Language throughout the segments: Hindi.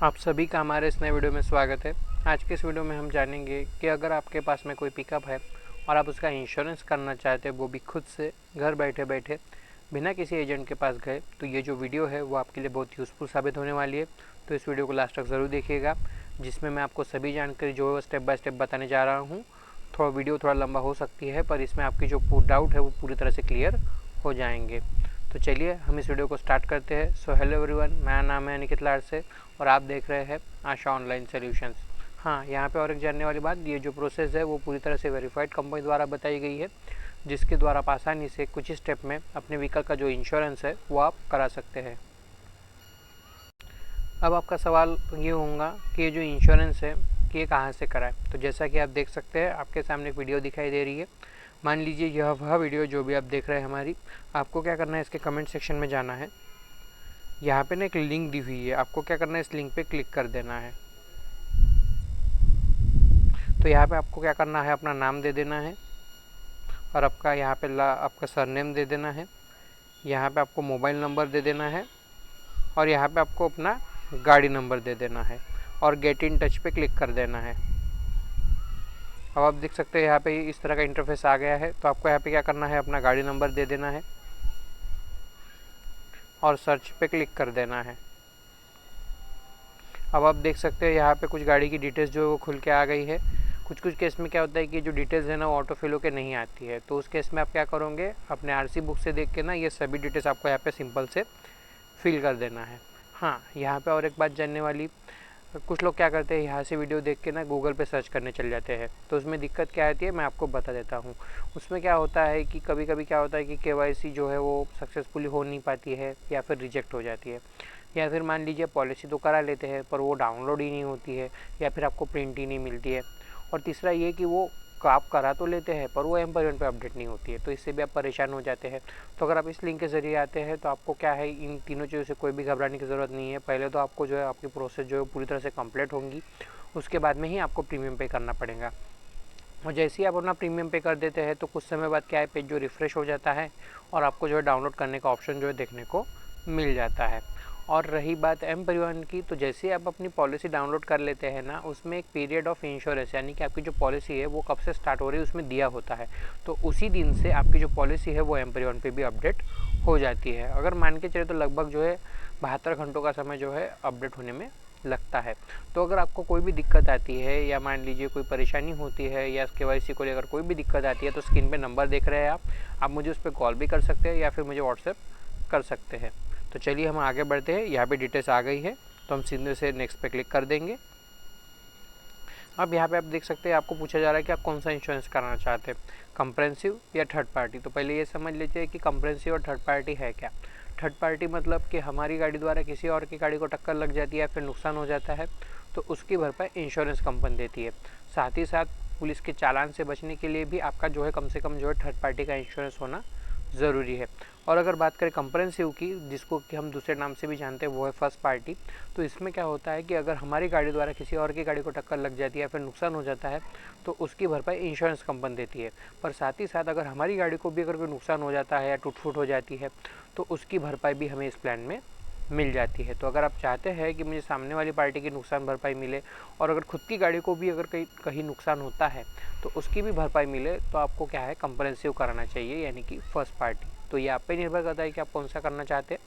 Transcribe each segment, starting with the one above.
आप सभी का हमारे इस नए वीडियो में स्वागत है। आज के इस वीडियो में हम जानेंगे कि अगर आपके पास में कोई पिकअप है और आप उसका इंश्योरेंस करना चाहते हैं, वो भी खुद से घर बैठे बैठे बिना किसी एजेंट के पास गए, तो ये जो वीडियो है वो आपके लिए बहुत यूज़फुल साबित होने वाली है। तो इस वीडियो को लास्ट तक ज़रूर देखिएगा, जिसमें मैं आपको सभी जानकारी जो है स्टेप बाय स्टेप बताने जा रहा हूँ। वीडियो थोड़ा लंबा हो सकती है, पर इसमें आपकी जो डाउट है वो पूरी तरह से क्लियर हो जाएंगे। तो चलिए हम इस वीडियो को स्टार्ट करते हैं। सो हेलो एवरीवन, मेरा नाम है अनिकेत लाड से और आप देख रहे हैं आशा ऑनलाइन सॉल्यूशंस। हाँ, यहाँ पे और एक जानने वाली बात, ये जो प्रोसेस है वो पूरी तरह से वेरीफाइड कंपनी द्वारा बताई गई है, जिसके द्वारा आप आसानी से कुछ ही स्टेप में अपने व्हीकल का जो इंश्योरेंस है वो आप करा सकते हैं। अब आपका सवाल ये होगा कि ये जो इंश्योरेंस है कि ये कहाँ से कराएं। तो जैसा कि आप देख सकते हैं, आपके सामने एक वीडियो दिखाई दे रही है। मान लीजिए यह वह वीडियो जो भी आप देख रहे हैं हमारी, आपको क्या करना है, इसके कमेंट सेक्शन में जाना है। यहाँ पे ना एक लिंक दी हुई है, आपको क्या करना है, इस लिंक पे क्लिक कर देना है। तो यहाँ पे आपको क्या करना है, अपना नाम दे देना है और आपका यहाँ पे आपका सरनेम दे देना है। यहाँ पे आपको मोबाइल नंबर दे देना है और यहाँ पे आपको अपना गाड़ी नंबर दे देना है और गेट इन टच पे क्लिक कर देना है। अब आप देख सकते हैं यहाँ पे इस तरह का इंटरफेस आ गया है। तो आपको यहाँ पे क्या करना है, अपना गाड़ी नंबर दे देना है और सर्च पे क्लिक कर देना है। अब आप देख सकते हैं यहाँ पे कुछ गाड़ी की डिटेल्स जो है वो खुल के आ गई है। कुछ केस में क्या होता है कि जो डिटेल्स है ना वो ऑटो फिल होकर नहीं आती है, तो उस केस में आप क्या करोगे, अपने आरसी बुक से देख के ना ये सभी डिटेल्स आपको यहाँ पे सिंपल से फिल कर देना है। हाँ, यहाँ पे और एक बात जानने वाली, कुछ लोग क्या करते हैं, यहाँ से वीडियो देख के ना गूगल पे सर्च करने चल जाते हैं, तो उसमें दिक्कत क्या आती है मैं आपको बता देता हूँ। उसमें क्या होता है कि कभी कभी क्या होता है कि केवाईसी जो है वो सक्सेसफुली हो नहीं पाती है या फिर रिजेक्ट हो जाती है, या फिर मान लीजिए पॉलिसी तो करा लेते हैं पर वो डाउनलोड ही नहीं होती है या फिर आपको प्रिंट ही नहीं मिलती है। और तीसरा ये कि वो आप करा तो लेते हैं पर वो एम्पायरमेंट पे अपडेट नहीं होती है, तो इससे भी आप परेशान हो जाते हैं। तो अगर आप इस लिंक के ज़रिए आते हैं तो आपको क्या है, इन तीनों चीज़ों से कोई भी घबराने की ज़रूरत नहीं है। पहले तो आपको जो है आपकी प्रोसेस जो है पूरी तरह से कंप्लीट होंगी, उसके बाद में ही आपको प्रीमियम पे करना पड़ेगा। और जैसे ही आप अपना प्रीमियम पे कर देते हैं तो कुछ समय बाद क्या है, पेज जो रिफ़्रेश हो जाता है और आपको जो है डाउनलोड करने का ऑप्शन जो है देखने को मिल जाता है। और रही बात एम परिवहन की, तो जैसे ही आप अपनी पॉलिसी डाउनलोड कर लेते हैं ना, उसमें एक पीरियड ऑफ इंश्योरेंस यानी कि आपकी जो पॉलिसी है वो कब से स्टार्ट हो रही है उसमें दिया होता है। तो उसी दिन से आपकी जो पॉलिसी है वो एम परिवहन पे भी अपडेट हो जाती है। अगर मान के चले तो लगभग जो है 72 घंटों का समय जो है अपडेट होने में लगता है। तो अगर आपको कोई भी दिक्कत आती है या मान लीजिए कोई परेशानी होती है या केवाईसी को लेकर कोई भी दिक्कत आती है, तो स्क्रीन पे नंबर देख रहे हैं आप मुझे उस पर कॉल भी कर सकते हैं या फिर मुझे व्हाट्सएप कर सकते हैं। तो चलिए हम आगे बढ़ते हैं। यहाँ पे डिटेल्स आ गई है तो हम सीधे से नेक्स्ट पे क्लिक कर देंगे। अब यहाँ पे आप देख सकते हैं, आपको पूछा जा रहा है कि आप कौन सा इंश्योरेंस कराना चाहते हैं, कंप्रेहेंसिव या थर्ड पार्टी। तो पहले ये समझ लीजिए कि कंप्रेहेंसिव और थर्ड पार्टी है क्या। थर्ड पार्टी मतलब कि हमारी गाड़ी द्वारा किसी और की गाड़ी को टक्कर लग जाती है या फिर नुकसान हो जाता है तो उसकी भरपाई इंश्योरेंस कंपनी देती है। साथ ही साथ पुलिस के चालान से बचने के लिए भी आपका जो है कम से कम जो है थर्ड पार्टी का इंश्योरेंस होना ज़रूरी है। और अगर बात करें कंप्रेहेंसिव की, जिसको कि हम दूसरे नाम से भी जानते हैं, वो है फर्स्ट पार्टी। तो इसमें क्या होता है कि अगर हमारी गाड़ी द्वारा किसी और की गाड़ी को टक्कर लग जाती है या फिर नुकसान हो जाता है तो उसकी भरपाई इंश्योरेंस कंपनी देती है। पर साथ ही साथ अगर हमारी गाड़ी को भी अगर कोई नुकसान हो जाता है या टूट फूट हो जाती है तो उसकी भरपाई भी हमें इस प्लान में मिल जाती है। तो अगर आप चाहते हैं कि मुझे सामने वाली पार्टी की नुकसान भरपाई मिले और अगर खुद की गाड़ी को भी अगर कहीं नुकसान होता है तो उसकी भी भरपाई मिले, तो आपको क्या है, कंप्रेहेंसिव कराना चाहिए यानी कि फर्स्ट पार्टी। तो ये आप पे निर्भर करता है कि आप कौन सा करना चाहते हैं।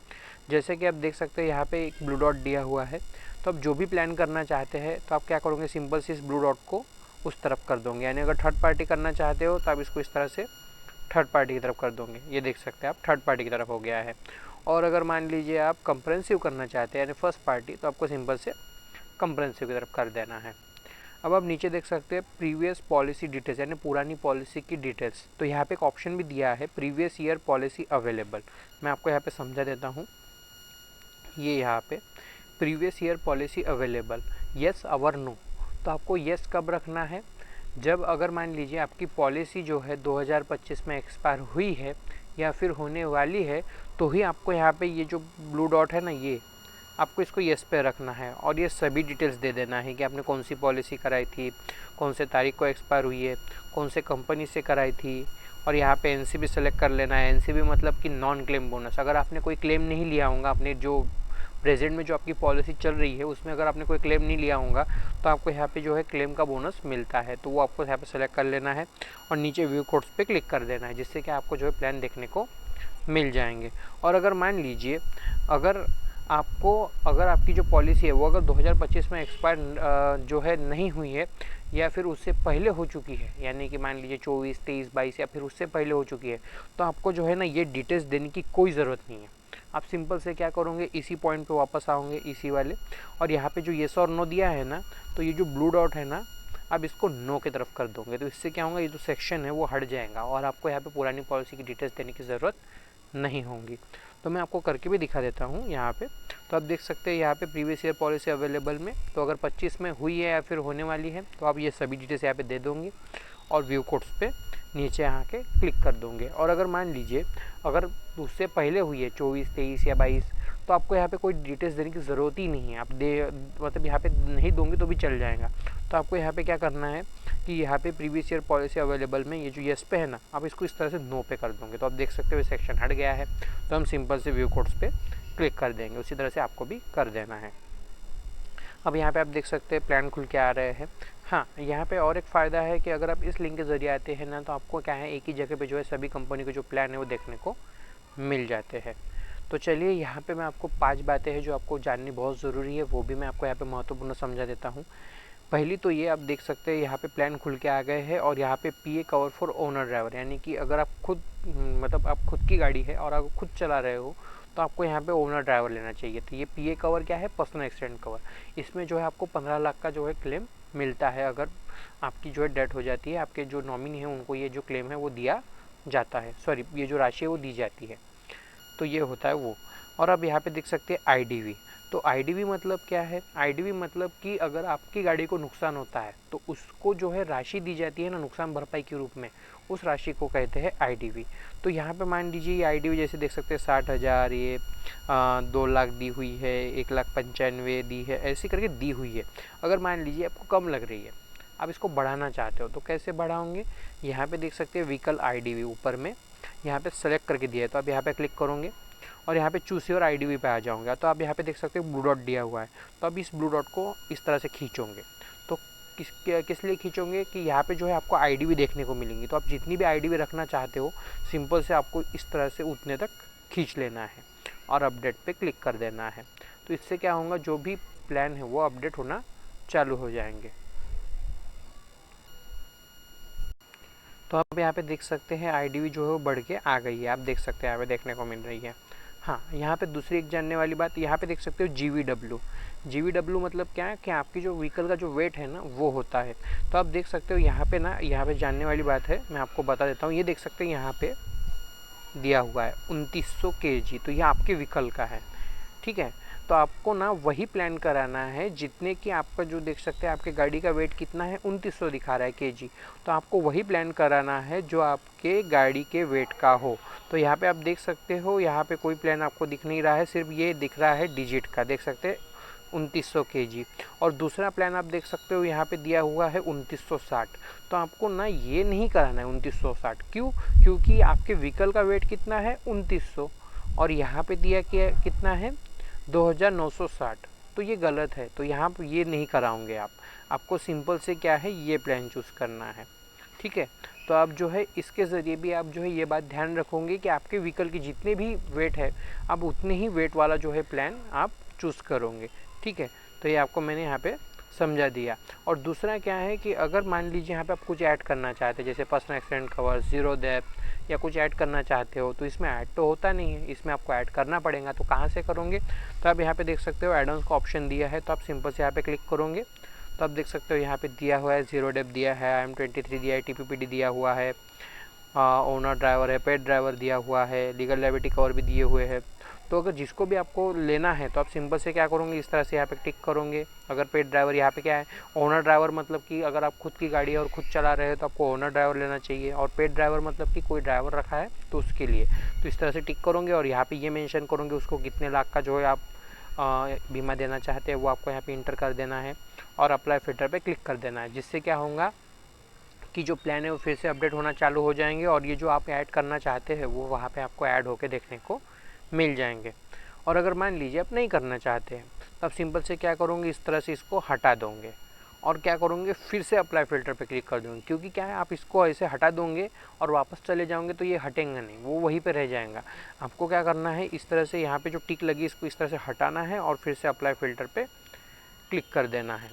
जैसे कि आप देख सकते हैं यहाँ पे एक ब्लू डॉट दिया हुआ है, तो आप जो भी प्लान करना चाहते हैं तो आप क्या करोगे, सिंपल से इस ब्लू डॉट को उस तरफ कर दोगे। यानी अगर थर्ड पार्टी करना चाहते हो तो आप इसको इस तरह से थर्ड पार्टी की तरफ कर दोगे। ये देख सकते हैं आप, थर्ड पार्टी की तरफ हो गया है। और अगर मान लीजिए आप कंप्रेहेंसिव करना चाहते हैं यानी फर्स्ट पार्टी, तो आपको सिंपल से कंप्रेहेंसिव की तरफ कर देना है। अब आप नीचे देख सकते हैं प्रीवियस पॉलिसी डिटेल्स यानी पुरानी पॉलिसी की डिटेल्स। तो यहाँ पे एक ऑप्शन भी दिया है प्रीवियस ईयर पॉलिसी अवेलेबल। मैं आपको यहाँ पे समझा देता हूँ। ये यहाँ पे previous year policy available, yes और नो। तो आपको येस कब रखना है, जब अगर मान लीजिए आपकी पॉलिसी जो है 2025 में एक्सपायर हुई है या फिर होने वाली है, तो ही आपको यहाँ पे ये जो ब्लू डॉट है ना, ये आपको इसको येस पे रखना है और ये सभी डिटेल्स दे देना है कि आपने कौन सी पॉलिसी कराई थी, कौन से तारीख को एक्सपायर हुई है, कौन से कंपनी से कराई थी। और यहाँ पे एनसीबी सेलेक्ट कर लेना है। एनसीबी मतलब कि नॉन क्लेम बोनस। अगर आपने कोई क्लेम नहीं लिया होगा, आपने जो प्रेजेंट में जो आपकी पॉलिसी चल रही है उसमें अगर आपने कोई क्लेम नहीं लिया होगा तो आपको यहाँ पे जो है क्लेम का बोनस मिलता है। तो वो आपको यहाँ पे सेलेक्ट कर लेना है और नीचे व्यू कोड्स पे क्लिक कर देना है, जिससे कि आपको जो है प्लान देखने को मिल जाएंगे। और अगर मान लीजिए अगर आपकी जो पॉलिसी है वो अगर 2025 में एक्सपायर जो है नहीं हुई है या फिर उससे पहले हो चुकी है, यानी कि मान लीजिए 24, 23, 22 या फिर उससे पहले हो चुकी है, तो आपको जो है ना ये डिटेल्स देने की कोई ज़रूरत नहीं है। आप सिंपल से क्या करोगे, इसी पॉइंट पे वापस आओगे, इसी वाले, और यहाँ पे जो येस और नो दिया है ना, तो ये जो ब्लू डॉट है ना, अब इसको नो की तरफ कर दोगे। तो इससे क्या होगा, ये जो सेक्शन है वो हट जाएगा और आपको यहाँ पे पुरानी पॉलिसी की डिटेल्स देने की ज़रूरत नहीं होंगी। तो मैं आपको करके भी दिखा देता हूँ यहाँ पे। तो आप देख सकते हैं यहाँ पे प्रीवियस ईयर पॉलिसी अवेलेबल में, तो अगर 25 में हुई है या फिर होने वाली है तो आप ये सभी डिटेल्स यहाँ पे दे दोगे और व्यू कोड्स पे नीचे आके क्लिक कर दोगे। और अगर मान लीजिए अगर उससे पहले हुई है 24, 23 या 22, तो आपको यहाँ पे कोई डिटेल्स देने की ज़रूरत ही नहीं है। आप मतलब यहाँ पे नहीं दोगे तो भी चल जाएगा। तो आपको यहाँ पे क्या करना है कि यहाँ पे प्रीवियस ईयर पॉलिसी अवेलेबल में ये जो येस पे है ना, आप इसको इस तरह से नो पे कर दोगे। तो आप देख सकते हो सेक्शन हट गया है। तो हम सिंपल से व्यू कोड्स पे क्लिक कर देंगे, उसी तरह से आपको भी कर देना है। अब यहाँ पे आप देख सकते हैं प्लान खुल के आ रहे हैं। हाँ, यहाँ पे और एक फ़ायदा है कि अगर आप इस लिंक के ज़रिए आते हैं ना, तो आपको क्या है, एक ही जगह पे जो है सभी कंपनी के जो प्लान है वो देखने को मिल जाते हैं। तो चलिए यहाँ पे मैं आपको 5 बातें हैं जो आपको जाननी बहुत ज़रूरी है, वो भी मैं आपको यहाँ पे महत्वपूर्ण समझा देता हूँ। पहली तो ये आप देख सकते हैं यहाँ पे प्लान खुल के आ गए हैं और यहाँ पे पीए कवर फॉर ओनर ड्राइवर, यानी कि अगर आप खुद मतलब आप खुद की गाड़ी है और आप खुद चला रहे हो तो आपको यहाँ पे ओनर ड्राइवर लेना चाहिए। तो ये पीए कवर क्या है, पर्सनल एक्सीडेंट कवर। इसमें जो है आपको 15 लाख का जो है क्लेम मिलता है। अगर आपकी जो है डेथ हो जाती है, आपके जो नॉमिनी है उनको ये जो क्लेम है वो दिया जाता है, सॉरी ये जो राशि है वो दी जाती है। तो ये होता है वो। और अब यहाँ पे देख सकते हैं आईडीवी। तो आईडीवी मतलब क्या है, आईडीवी मतलब कि अगर आपकी गाड़ी को नुकसान होता है तो उसको जो है राशि दी जाती है ना नुकसान भरपाई के रूप में, उस राशि को कहते हैं आईडीवी। तो यहाँ पे मान लीजिए ये आईडीवी जैसे देख सकते हैं 60,000, ये 2 लाख दी हुई है, 1,95,000 दी है, ऐसी करके दी हुई है। अगर मान लीजिए आपको कम लग रही है, आप इसको बढ़ाना चाहते हो तो कैसे बढ़ाओगे, यहाँ पे देख सकते हैं व्हीकल आईडीवी ऊपर में यहाँ पे सेलेक्ट करके दिया है। तो आप यहाँ पे क्लिक करोगे और यहाँ पे चूस योर आईडीवी पे आ जाओगे। तो आप यहाँ पे देख सकते हो ब्लू डॉट दिया हुआ है, तो अब इस ब्लू डॉट को इस तरह से खींचोगे। तो किस लिए खींचोगे कि यहाँ पे जो है आपको आईडीवी देखने को मिलेंगी। तो आप जितनी भी आईडीवी रखना चाहते हो सिंपल से आपको इस तरह से उतने तक खींच लेना है और अपडेट पे क्लिक कर देना है। तो इससे क्या होगा, जो भी प्लान है वो अपडेट होना चालू हो जाएंगे। तो आप यहाँ पे देख सकते हैं आईडीवी जो है वो बढ़ के आ गई है, आप देख सकते हैं यहाँ पे देखने को मिल रही है। हाँ, यहाँ पे दूसरी एक जानने वाली बात, यहाँ पे देख सकते हो जीवीडब्ल्यू। जीवीडब्ल्यू मतलब क्या है कि आपकी जो व्हीकल का जो वेट है ना वो होता है। तो आप देख सकते हो यहाँ पे ना, यहाँ पे जानने वाली बात है, मैं आपको बता देता हूँ। ये देख सकते हैं यहाँ पे दिया हुआ है 2900 kg, तो ये आपके व्हीकल का है, ठीक है। तो आपको ना वही प्लान कराना है जितने कि आपका जो देख सकते हैं आपके गाड़ी का वेट कितना है, 2900 दिखा रहा है केजी। तो आपको वही प्लान कराना है जो आपके गाड़ी के वेट का हो। तो यहाँ पे आप देख सकते हो, यहाँ पे कोई प्लान आपको दिख नहीं रहा है, सिर्फ ये दिख रहा है डिजिट का, देख सकते हैं 2900 kg। और दूसरा प्लान आप देख सकते हो यहाँ पे दिया हुआ है 2960। तो आपको ना ये नहीं कराना है 2960, क्यों, क्योंकि आपके व्हीकल का वेट कितना है 2900 और यहाँ पे दिया कितना है 2960। तो ये गलत है, तो यहाँ पर ये नहीं कराओगे आप। आपको सिंपल से क्या है, ये प्लान चूज़ करना है, ठीक है। तो आप जो है इसके ज़रिए भी आप जो है ये बात ध्यान रखोगे कि आपके व्हीकल की जितने भी वेट है आप उतने ही वेट वाला जो है प्लान आप चूज़ करोगे, ठीक है। तो ये आपको मैंने यहाँ पे समझा दिया। और दूसरा क्या है कि अगर मान लीजिए यहाँ पे आप कुछ ऐड करना चाहते हैं, जैसे personal accident cover, zero depth या कुछ ऐड करना चाहते हो, तो इसमें ऐड तो होता नहीं है, इसमें आपको ऐड करना पड़ेगा। तो कहाँ से करोगे, तो आप यहाँ पे देख सकते हो एडॉन्स का ऑप्शन दिया है, तो आप सिंपल से यहाँ पे क्लिक करोगे। तो आप देख सकते हो यहाँ पे दिया हुआ है ज़ीरो डेप्थ दिया है, IM23 दिया है, TPPD दिया हुआ है, ओनर ड्राइवर है, पेड ड्राइवर दिया हुआ है, लीगल लायबिलिटी कवर भी दिए हुए हैं। तो अगर जिसको भी आपको लेना है तो आप सिंपल से क्या करोगे, इस तरह से यहाँ पे टिक करोगे। अगर पेड ड्राइवर, यहाँ पे क्या है ओनर ड्राइवर, मतलब कि अगर आप खुद की गाड़ी है और खुद चला रहे हो तो आपको ओनर ड्राइवर लेना चाहिए। और पेड ड्राइवर मतलब कि कोई ड्राइवर रखा है तो उसके लिए। तो इस तरह से टिक करोगे और यहाँ पे ये मेंशन करोगे उसको कितने लाख का जो है आप बीमा देना चाहते हैं, वो आपको यहाँ पे इंटर कर देना है और अप्लाई फिल्टर पे क्लिक कर देना है। जिससे क्या होगा कि जो प्लान है वो फिर से अपडेट होना चालू हो जाएंगे और ये जो आप ऐड करना चाहते हैं वो वहाँ पे आपको ऐड होके देखने को मिल जाएंगे। और अगर मान लीजिए आप नहीं करना चाहते हैं तो आप सिंपल से क्या करोगे, इस तरह से इसको हटा दोगे और क्या करोगे, फिर से अप्लाई फ़िल्टर पे क्लिक कर दोगे। क्योंकि क्या है, आप इसको ऐसे हटा दोगे और वापस चले जाओगे तो ये हटेंगे नहीं, वो वहीं पे रह जाएगा। आपको क्या करना है, इस तरह से यहाँ पे जो टिक लगी इसको इस तरह से हटाना है और फिर से अप्लाई फ़िल्टर पे क्लिक कर देना है।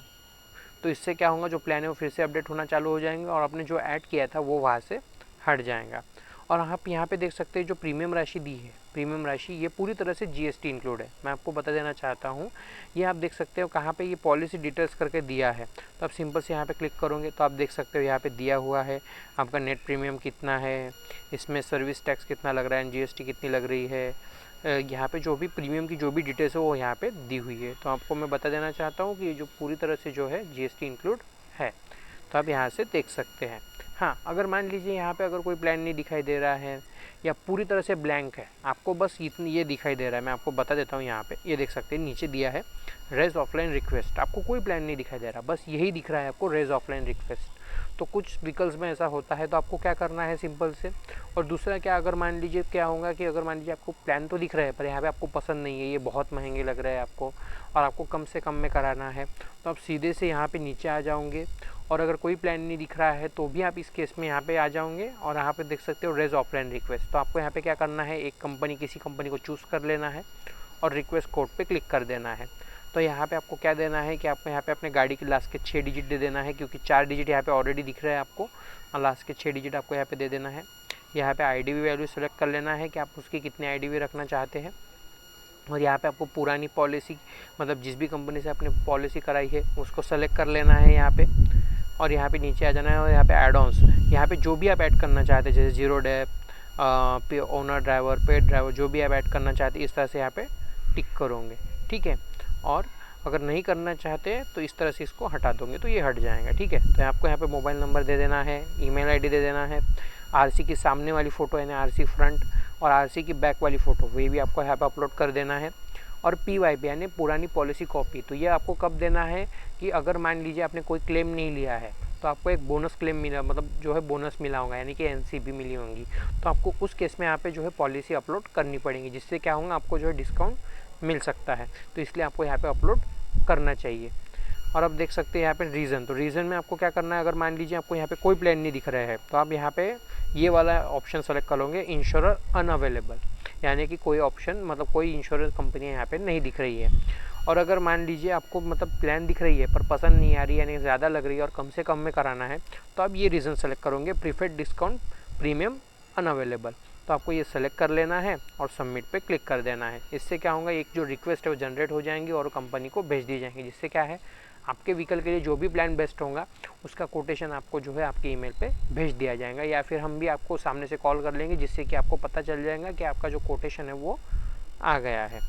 तो इससे क्या होगा, जो प्लान है वो फिर से अपडेट होना चालू हो जाएंगे और आपने जो ऐड किया था वो वहाँ से हट जाएगा। और आप यहाँ पे देख सकते हैं जो प्रीमियम राशि दी है, प्रीमियम राशि ये पूरी तरह से जीएसटी इंक्लूड है। मैं आपको बता देना चाहता हूँ, ये आप देख सकते हो कहाँ पे ये पॉलिसी डिटेल्स करके दिया है। तो आप सिंपल से यहाँ पे क्लिक करोगे तो आप देख सकते हो यहाँ पे दिया हुआ है आपका नेट प्रीमियम कितना है, इसमें सर्विस टैक्स कितना लग रहा है, जीएसटी कितनी लग रही है, यहाँ पे जो भी प्रीमियम की जो भी डिटेल्स है वो यहाँ पे दी हुई है। तो आपको मैं बता देना चाहता हूँ कि ये जो पूरी तरह से जो है जीएसटी इंक्लूड है, तो आप यहाँ से देख सकते हैं। हाँ, अगर मान लीजिए यहाँ पे अगर कोई प्लान नहीं दिखाई दे रहा है या पूरी तरह से ब्लैंक है, आपको बस इतनी ये दिखाई दे रहा है, मैं आपको बता देता हूँ। यहाँ पे ये देख सकते हैं नीचे दिया है रेज ऑफलाइन रिक्वेस्ट, आपको कोई प्लान नहीं दिखाई दे रहा, बस यही दिख रहा है आपको रेज ऑफलाइन रिक्वेस्ट। तो कुछ व्हीकल्स में ऐसा होता है, तो आपको क्या करना है सिंपल से। और दूसरा क्या, अगर मान लीजिए क्या होगा कि अगर मान लीजिए आपको प्लान तो दिख रहा है पर यहाँ पे आपको पसंद नहीं है, ये बहुत महंगे लग रहे हैं आपको और आपको कम से कम में कराना है, तो आप सीधे से यहाँ पे नीचे आ जाओगे। और अगर कोई प्लान नहीं दिख रहा है तो भी आप इस केस में यहाँ पे आ जाओगे और यहाँ पे देख सकते हो रेज ऑफलाइन रिक्वेस्ट। तो आपको यहाँ पे क्या करना है, एक कंपनी किसी कंपनी को चूज़ कर लेना है और रिक्वेस्ट कोड पे क्लिक कर देना है। तो यहाँ पे आपको क्या देना है कि आपको यहाँ पे अपने गाड़ी के लास्ट के 6 डिजिट दे देना है, क्योंकि 4 डिजिट यहाँ पे ऑलरेडी दिख रहा है आपको, और लास्ट के 6 डिजिट आपको यहाँ पे दे देना है। यहाँ पे आईडीवी वैल्यू सेलेक्ट कर लेना है कि आप उसकी कितनी आईडीवी रखना चाहते हैं। और यहाँ पे आपको पुरानी पॉलिसी, मतलब जिस भी कंपनी से आपने पॉलिसी कराई है उसको सेलेक्ट कर लेना है यहाँ पे, और यहाँ पे नीचे आ जाना है। और यहाँ पे एड ऑन्स, यहाँ पे जो भी आप ऐड करना चाहते हैं, जैसे zero dep, owner driver, paid driver, जो भी आप ऐड करना चाहते हैं इस तरह से यहाँ पे टिक करोगे, ठीक है। और अगर नहीं करना चाहते तो इस तरह से इसको हटा दोगे तो ये हट जाएगा, ठीक है। तो आपको यहाँ पे मोबाइल नंबर दे देना है, ईमेल आईडी दे देना है, आरसी की सामने वाली फ़ोटो यानी आरसी फ्रंट और आरसी की बैक वाली फ़ोटो वही भी आपको यहाँ पे अपलोड कर देना है। और पीवाईपी यानी पुरानी पॉलिसी कॉपी, तो ये आपको कब देना है कि अगर मान लीजिए आपने कोई क्लेम नहीं लिया है तो आपको एक बोनस क्लेम मिला, मतलब जो है बोनस मिला होगा यानी कि एनसीबी मिली होंगी, तो आपको उस केस में यहाँ पे जो है पॉलिसी अपलोड करनी पड़ेगी, जिससे क्या होगा आपको जो है डिस्काउंट मिल सकता है। तो इसलिए आपको यहाँ पे अपलोड करना चाहिए। और अब देख सकते हैं यहाँ पे रीज़न, तो रीज़न में आपको क्या करना है, अगर मान लीजिए आपको यहाँ पे कोई प्लान नहीं दिख रहा है तो आप यहाँ पे ये वाला ऑप्शन सेलेक्ट करोगे, इंश्योरर अनअवेलेबल, यानी कि कोई ऑप्शन, मतलब कोई इंश्योरेंस कंपनी यहाँ पे नहीं दिख रही है। और अगर मान लीजिए आपको मतलब प्लान दिख रही है पर पसंद नहीं आ रही है, यानी ज़्यादा लग रही है और कम से कम में कराना है, तो आप ये रीज़न सेलेक्ट करोगे, प्रीफर्ड डिस्काउंट प्रीमियम अनअवेलेबल। तो आपको ये सेलेक्ट कर लेना है और सबमिट पे क्लिक कर देना है। इससे क्या होगा, एक जो रिक्वेस्ट है वो जनरेट हो जाएंगी और कंपनी को भेज दी जाएंगी, जिससे क्या है आपके व्हीकल के लिए जो भी प्लान बेस्ट होगा उसका कोटेशन आपको जो है आपके ईमेल पे भेज दिया जाएगा, या फिर हम भी आपको सामने से कॉल कर लेंगे, जिससे कि आपको पता चल जाएगा कि आपका जो कोटेशन है वो आ गया है,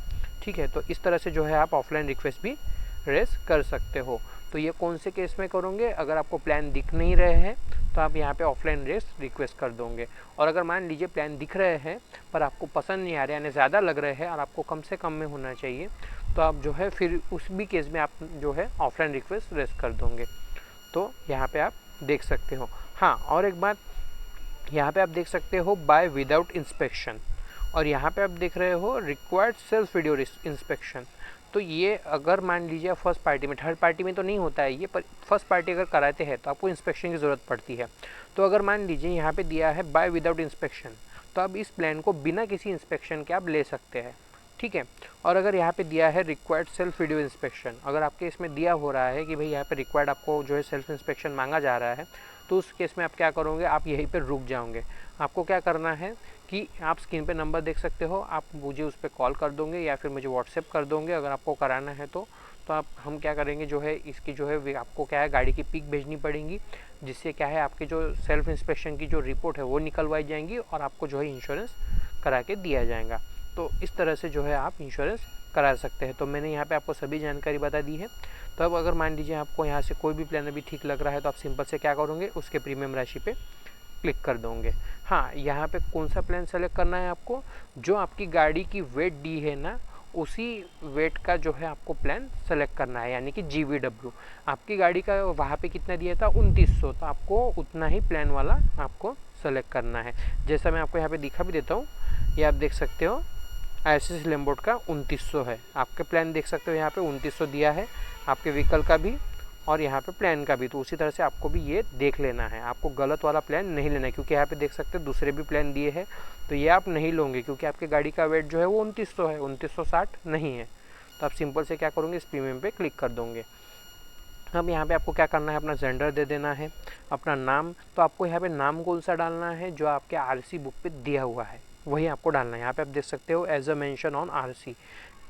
ठीक है। तो इस तरह से जो है आप ऑफलाइन रिक्वेस्ट भी रेस कर सकते हो। तो ये कौन से केस में करोगे, अगर आपको प्लान दिख नहीं रहे हैं तो आप यहाँ पे ऑफलाइन रेस रिक्वेस्ट कर दोगे। और अगर मान लीजिए प्लान दिख रहे हैं पर आपको पसंद नहीं आ रहे, यानी ज़्यादा लग रहे हैं और आपको कम से कम में होना चाहिए, तो आप जो है फिर उस भी केस में आप जो है ऑफलाइन रिक्वेस्ट रेस कर दोगे। तो यहाँ पे आप देख सकते हो। हाँ, और एक बात, यहाँ पे आप देख सकते हो बाय विदाउट इंस्पेक्शन, और यहाँ पे आप देख रहे हो रिक्वायर्ड सेल्फ वीडियो इंस्पेक्शन। तो ये अगर मान लीजिए फर्स्ट पार्टी में, थर्ड पार्टी में तो नहीं होता है ये, पर फर्स्ट पार्टी अगर कराते हैं तो आपको इंस्पेक्शन की ज़रूरत पड़ती है। तो अगर मान लीजिए यहाँ पे दिया है बाय विदाउट इंस्पेक्शन, तो आप इस प्लान को बिना किसी इंस्पेक्शन के आप ले सकते हैं, ठीक है। और अगर यहाँ पे दिया है रिक्वायर्ड सेल्फ वीडियो इंस्पेक्शन, अगर आपके इसमें दिया हो रहा है कि भाई यहाँ पे रिक्वायर्ड आपको जो है सेल्फ इंस्पेक्शन मांगा जा रहा है, तो उस केस में आप क्या करोगे, आप यहीं पे रुक जाओगे। आपको क्या करना है कि आप स्क्रीन पे नंबर देख सकते हो, आप मुझे उस पर कॉल कर दोगे या फिर मुझे व्हाट्सएप कर दोगे अगर आपको कराना है तो आप हम क्या करेंगे जो है इसकी जो है आपको क्या है गाड़ी की पिक भेजनी पड़ेगी, जिससे क्या है आपकी जो सेल्फ इंस्पेक्शन की जो रिपोर्ट है वो निकलवाई जाएंगी और आपको जो है इंश्योरेंस करा के दिया जाएगा। तो इस तरह से जो है आप इंश्योरेंस करा सकते हैं। तो मैंने यहाँ पे आपको सभी जानकारी बता दी है। तो अब अगर मान लीजिए आपको यहाँ से कोई भी प्लान अभी ठीक लग रहा है तो आप सिंपल से क्या करोगे, उसके प्रीमियम राशि पे क्लिक कर दोगे। हाँ, यहाँ पे कौन सा प्लान सेलेक्ट करना है आपको, जो आपकी गाड़ी की वेट दी है ना उसी वेट का जो है आपको प्लान सेलेक्ट करना है, यानी कि GVW। आपकी गाड़ी का वहाँ पे कितना दिया था 2900, तो आपको उतना ही प्लान वाला आपको सेलेक्ट करना है। जैसा मैं आपको यहाँ पे दिखा भी देता हूँ, ये आप देख सकते हो आईआरसीटीसी लेम्बोर्ड का 2900 है। आपके प्लान देख सकते हो यहाँ पे 2900 दिया है आपके व्हीकल का भी और यहाँ पे प्लान का भी। तो उसी तरह से आपको भी ये देख लेना है, आपको गलत वाला प्लान नहीं लेना है, क्योंकि यहाँ पे देख सकते हैं दूसरे भी प्लान दिए हैं तो ये आप नहीं लोगे, क्योंकि आपकी गाड़ी का वेट जो है वो 2900 है, 2960 नहीं है। तो आप सिंपल से क्या करोगे, इस प्रीमियम पे क्लिक कर दोगे। अब यहाँ पे आपको क्या करना है, अपना जेंडर दे देना है, अपना नाम। तो आपको यहाँ पे नाम कौन सा डालना है, जो आपके आरसी बुक पे दिया हुआ है वही आपको डालना है। यहाँ पे आप देख सकते हो as a mention on RC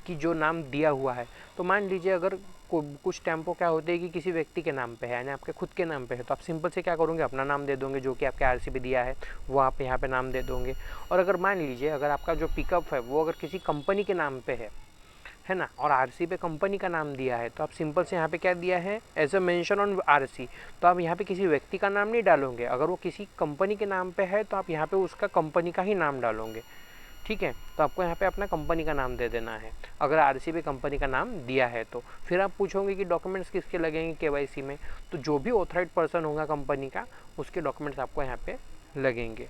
कि जो नाम दिया हुआ है। तो मान लीजिए अगर कुछ टेम्पो क्या होते हैं कि किसी व्यक्ति के नाम पे है यानी आपके खुद के नाम पे है, तो आप सिंपल से क्या करोगे, अपना नाम दे दोगे जो कि आपके आरसी पे दिया है वो आप यहाँ पे नाम दे दोगे। और अगर मान लीजिए अगर आपका जो पिकअप है वो अगर किसी कंपनी के नाम पे है ना, और आरसी पे कंपनी का नाम दिया है, तो आप सिंपल से यहाँ पे क्या दिया है, as a mention on RC. तो आप यहाँ पे किसी व्यक्ति का नाम नहीं डालोगे, अगर वो किसी कंपनी के नाम पे है तो आप यहाँ पे उसका कंपनी का ही नाम डालोगे। ठीक है, तो आपको यहाँ पे अपना कंपनी का नाम दे देना है अगर आरसी पे कंपनी का नाम दिया है तो। फिर आप पूछोगे कि डॉक्यूमेंट्स किसके लगेंगे केवाईसी में, तो जो भी ऑथराइज्ड पर्सन होगा कंपनी का उसके डॉक्यूमेंट्स आपको यहाँ पे लगेंगे।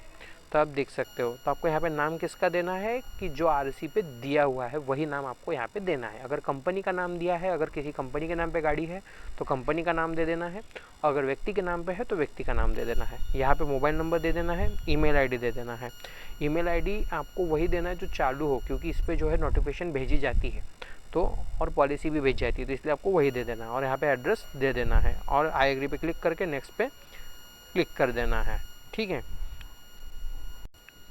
तो आप देख सकते हो, तो आपको यहाँ पे नाम किसका देना है कि जो आरसी पे दिया हुआ है वही नाम आपको यहाँ पे देना है। अगर कंपनी का नाम दिया है, अगर किसी कंपनी के नाम पे गाड़ी है तो कंपनी का नाम दे देना है, अगर व्यक्ति के नाम पे है तो व्यक्ति का नाम दे देना है। यहाँ पे मोबाइल नंबर दे देना है, ईमेल आईडी दे देना है। ईमेल आईडी आपको वही देना है जो चालू हो, क्योंकि इस पर जो है नोटिफिकेशन भेजी जाती है तो और पॉलिसी भी भेजी जाती है, तो इसलिए आपको वही दे देना है। और यहाँ पे एड्रेस दे देना है और आई एग्री पे क्लिक करके नेक्स्ट पे क्लिक कर देना है। ठीक है,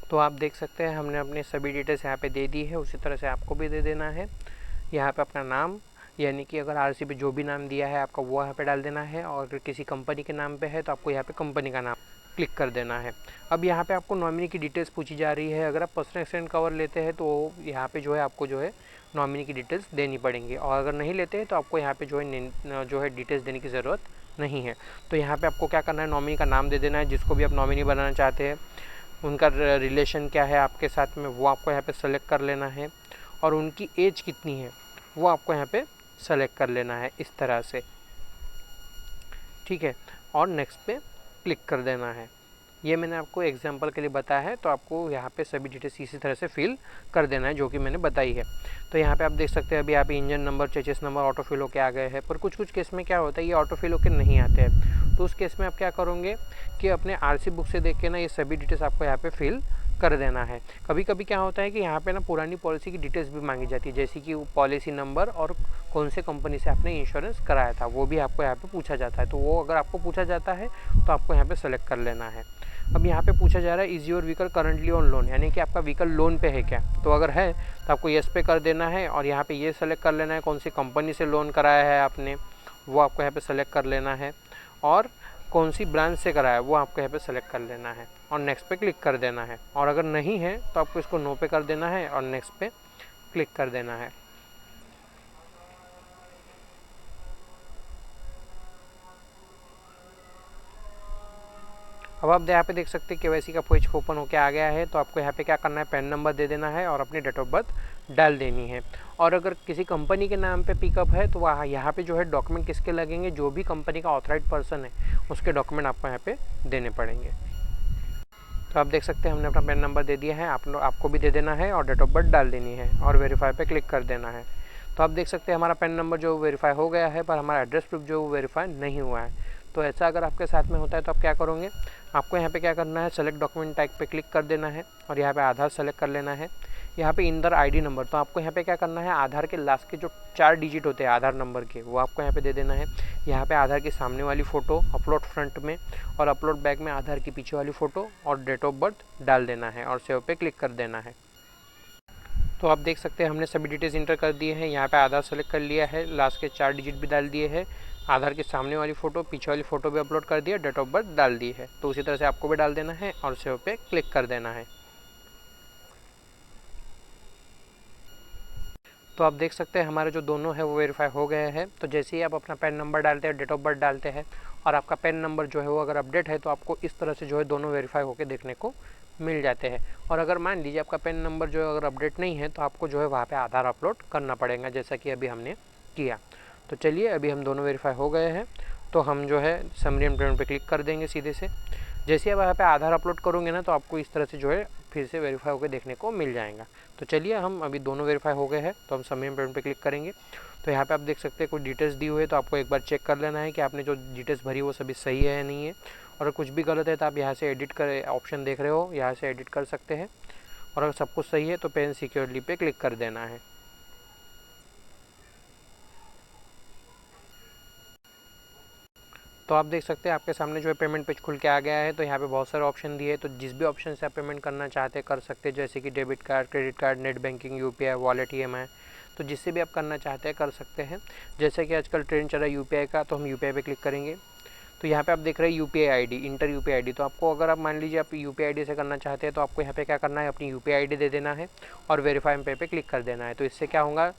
तो आप देख सकते हैं हमने अपने सभी डिटेल्स यहाँ पे दे दी है, उसी तरह से आपको भी दे देना है। यहाँ पे अपना नाम यानी कि अगर आरसी पे जो भी नाम दिया है आपका वो यहाँ पे डाल देना है, और अगर किसी कंपनी के नाम पे है तो आपको यहाँ पे कंपनी का नाम क्लिक कर देना है। अब यहाँ पे आपको नॉमिनी की डिटेल्स पूछी जा रही है। अगर आप पर्सनल एक्सीडेंट कवर लेते हैं तो यहाँ पे जो है आपको जो है नॉमिनी की डिटेल्स देनी पड़ेंगी, और अगर नहीं लेते हैं तो आपको यहाँ पे जो है डिटेल्स देने की ज़रूरत नहीं है। तो यहाँ पे आपको क्या करना है, नॉमिनी का नाम दे देना है, जिसको भी आप नॉमिनी बनाना चाहते हैं उनका रिलेशन क्या है आपके साथ में वो आपको यहाँ पे सेलेक्ट कर लेना है, और उनकी एज कितनी है वो आपको यहाँ पे सेलेक्ट कर लेना है इस तरह से। ठीक है, और नेक्स्ट पे क्लिक कर देना है। ये मैंने आपको एग्जांपल के लिए बताया है, तो आपको यहाँ पे सभी डिटेल्स इसी तरह से फिल कर देना है जो कि मैंने बताई है। तो यहाँ पे आप देख सकते हैं अभी यहाँ पे engine number, chassis number auto fill होके आ गए हैं, पर कुछ केस में क्या होता है ये ऑटो फिल होके नहीं आते हैं। तो उस केस में आप क्या करोगे कि अपने आरसी बुक से देख के ना ये सभी डिटेल्स आपको यहाँ पे फिल कर देना है। कभी कभी क्या होता है कि यहाँ पे ना पुरानी पॉलिसी की डिटेल्स भी मांगी जाती है, जैसे कि पॉलिसी नंबर और कौन से कंपनी से आपने इंश्योरेंस कराया था वो भी आपको यहाँ पे पूछा जाता है। तो वो अगर आपको पूछा जाता है तो आपको यहाँ पे सेलेक्ट कर लेना है। अब यहाँ पे पूछा जा रहा है is your vehicle currently on loan, यानी कि आपका व्हीकल लोन पे है क्या। तो अगर है तो आपको येस पे कर देना है, और यहाँ पे ये सेलेक्ट कर लेना है कौन सी कंपनी से लोन कराया है आपने वो आपको यहाँ पे सेलेक्ट कर लेना है, और कौन सी ब्रांच से कराया है वो आपको यहाँ पे सेलेक्ट कर लेना है, और नेक्स्ट पे क्लिक कर देना है। और अगर नहीं है तो आपको इसको नो पे कर देना है और नेक्स्ट पे क्लिक कर देना है। अब आप यहाँ पे देख सकते हैं केवाईसी का पेज ओपन होकर आ गया है। तो आपको यहाँ पे क्या करना है, पैन नंबर दे देना है और अपनी डेट ऑफ बर्थ डाल देनी है। और अगर किसी कंपनी के नाम पे पिकअप है तो वहाँ यहाँ पे जो है डॉक्यूमेंट किसके लगेंगे, जो भी कंपनी का ऑथराइज्ड पर्सन है उसके डॉक्यूमेंट आपको यहाँ पे देने पड़ेंगे। तो आप देख सकते हैं हमने अपना पैन नंबर दे दिया है, आपको भी दे देना है और डेट ऑफ बर्थ डाल देनी है और वेरीफाई पे क्लिक कर देना है। तो आप देख सकते हैं हमारा पैन नंबर जो वेरीफाई हो गया है, पर हमारा एड्रेस प्रूफ जो वेरीफाई नहीं हुआ है। तो ऐसा अगर आपके साथ में होता है तो आप क्या करोगे, आपको यहाँ पे क्या करना है, सेलेक्ट डॉक्यूमेंट टाइप पे क्लिक कर देना है और यहाँ पे आधार सेलेक्ट कर लेना है। यहाँ पे इंदर आईडी नंबर, तो आपको यहाँ पे क्या करना है, आधार के लास्ट के जो 4 डिजिट होते हैं आधार नंबर के वो आपको यहाँ पे दे देना है। यहाँ पे आधार की सामने वाली फ़ोटो अपलोड फ्रंट में, और अपलोड बैक में आधार की पीछे वाली फ़ोटो और डेट ऑफ बर्थ डाल देना है और सेव पे क्लिक कर देना है। तो आप देख सकते हैं हमने सभी डिटेल्स इंटर कर दिए हैं। यहाँ पे आधार सेलेक्ट कर लिया है, लास्ट के 4 डिजिट भी डाल दिए हैं, आधार के सामने वाली फ़ोटो पीछे वाली फ़ोटो भी अपलोड कर दिया, डेट ऑफ बर्थ डाल दी है। तो उसी तरह से आपको भी डाल देना है और सेव पे क्लिक कर देना है। तो आप देख सकते हैं हमारे जो दोनों है वो वेरीफाई हो गए हैं। तो जैसे ही आप अपना पैन नंबर डालते हैं, डेट ऑफ बर्थ डालते हैं और आपका पैन नंबर जो है वो अगर अपडेट है तो आपको इस तरह से जो है दोनों वेरीफाई होकर देखने को मिल जाते हैं। और अगर मान लीजिए आपका पैन नंबर जो है अगर अपडेट नहीं है तो आपको जो है वहाँ पे आधार अपलोड करना पड़ेगा, जैसा कि अभी हमने किया। तो चलिए अभी हम दोनों वेरीफाई हो गए हैं, तो हम जो है समरी एंड पेमेंट पे क्लिक कर देंगे सीधे से। जैसे आप यहाँ पे आधार अपलोड करोगे ना तो आपको इस तरह से जो है फिर से वेरीफाई होकर देखने को मिल जाएगा। तो चलिए हम अभी दोनों वेरीफाई हो गए हैं, तो हम सबमिट पेमेंट पे क्लिक करेंगे। तो यहाँ पे आप देख सकते हैं कुछ डिटेल्स दी हुई है, तो आपको एक बार चेक कर लेना है कि आपने जो डिटेल्स भरी वो सभी सही है या नहीं है। और कुछ भी गलत है तो आप यहाँ से एडिट कर ऑप्शन देख रहे हो, यहाँ से एडिट कर सकते हैं। और अगर सब कुछ सही है तो पे एंड सिक्योरली पे क्लिक कर देना है। तो आप देख सकते हैं आपके सामने जो है पेमेंट पेज खुल के आ गया है। तो यहाँ पे बहुत सारे ऑप्शन दिए हैं, तो जिस भी ऑप्शन से आप पेमेंट करना चाहते हैं कर सकते हैं, जैसे कि debit card, credit card, net banking, UPI, wallet, EMI, तो जिससे भी आप करना चाहते हैं कर सकते हैं। जैसे कि आजकल ट्रेंड चला यूपीआई का, तो हम यूपीआई पे क्लिक करेंगे। तो यहाँ पे आप देख रहे हैं UPI ID, inter UPI ID. तो आपको अगर आप मान लीजिए आप यूपीआई आईडी से करना चाहते हैं तो आपको यहाँ पे क्या करना है, अपनी यूपीआई आईडी दे देना है और वेरीफाई पे क्लिक कर देना है। तो इससे क्या होगा,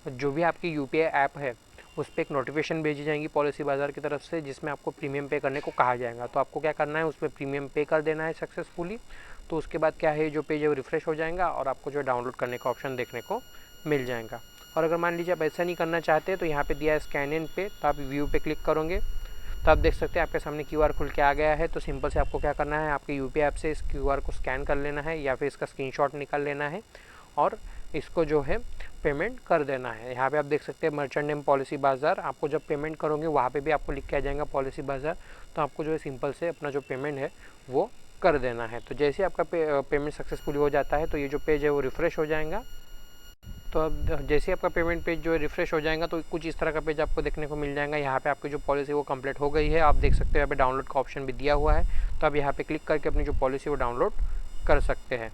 जो भी आपकी यूपीआई ऐप है उस पर एक नोटिफिकेशन भेजी जाएंगी पॉलिसी बाजार की तरफ से, जिसमें आपको प्रीमियम पे करने को कहा जाएगा। तो आपको क्या करना है, उसमें प्रीमियम पे कर देना है सक्सेसफुली। तो उसके बाद क्या है, जो पेज है वो रिफ्रेश हो जाएगा और आपको जो डाउनलोड करने का ऑप्शन देखने को मिल जाएगा। और अगर मान लीजिए आप ऐसा नहीं करना चाहते तो यहाँ पे दिया है स्कैन इन पे, तो आप व्यू पे क्लिक करोगे तो आप देख सकते हैं आपके सामने क्यूआर खुल के आ गया है। तो सिंपल से आपको क्या करना है, आपके यूपीआई ऐप से इस क्यूआर को स्कैन कर लेना है या फिर इसका स्क्रीनशॉट निकाल लेना है और इसको जो है पेमेंट कर देना है। यहाँ पे आप देख सकते हैं मर्चेंट नेम पॉलिसी बाजार। आपको जब पेमेंट करोगे वहाँ पे भी आपको लिख के आ जाएगा पॉलिसी बाजार। तो आपको जो है सिंपल से अपना जो पेमेंट है वो कर देना है। तो जैसे आपका पेमेंट सक्सेसफुली हो जाता है तो ये जो पेज है वो रिफ्रेश हो जाएगा। तो अब जैसे आपका पेमेंट पेज जो है रिफ्रेश हो जाएगा तो कुछ इस तरह का पेज आपको देखने को मिल जाएगा। यहाँ पे आपकी जो पॉलिसी वो कंप्लीट हो गई है। आप देख सकते हो यहाँ पे डाउनलोड का ऑप्शन भी दिया हुआ है, तो आप यहाँ पे क्लिक करके अपनी जो पॉलिसी वो डाउनलोड कर सकते हैं।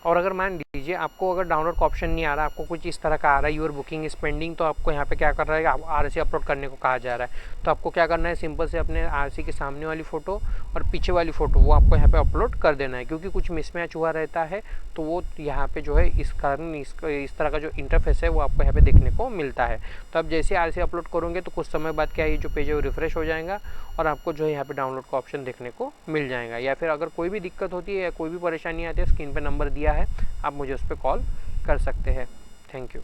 और अगर मान लीजिए आपको अगर डाउनलोड का ऑप्शन नहीं आ रहा, आपको कुछ इस तरह का आ रहा है यूर बुकिंग इज पेंडिंग, तो आपको यहाँ पे क्या कर रहा है, आरसी अपलोड करने को कहा जा रहा है। तो आपको क्या करना है, सिंपल से अपने आरसी के सामने वाली फ़ोटो और पीछे वाली फ़ोटो वो आपको यहाँ पे अपलोड कर देना है, क्योंकि कुछ मिसमैच हुआ रहता है। तो वो यहाँ पे जो है इस कारण इस तरह का जो इंटरफेस है वो आपको यहाँ पे देखने को मिलता है। तो आप जैसे आरसी अपलोड करोगे तो कुछ समय बाद क्या है, ये जो पेज है वो रिफ्रेश हो जाएगा और आपको जो है यहाँ पे डाउनलोड का ऑप्शन देखने को मिल जाएगा। या फिर अगर कोई भी दिक्कत होती है या कोई भी परेशानी आती है, स्क्रीन पर नंबर दिया है, आप मुझे उस पर कॉल कर सकते हैं। Thank you.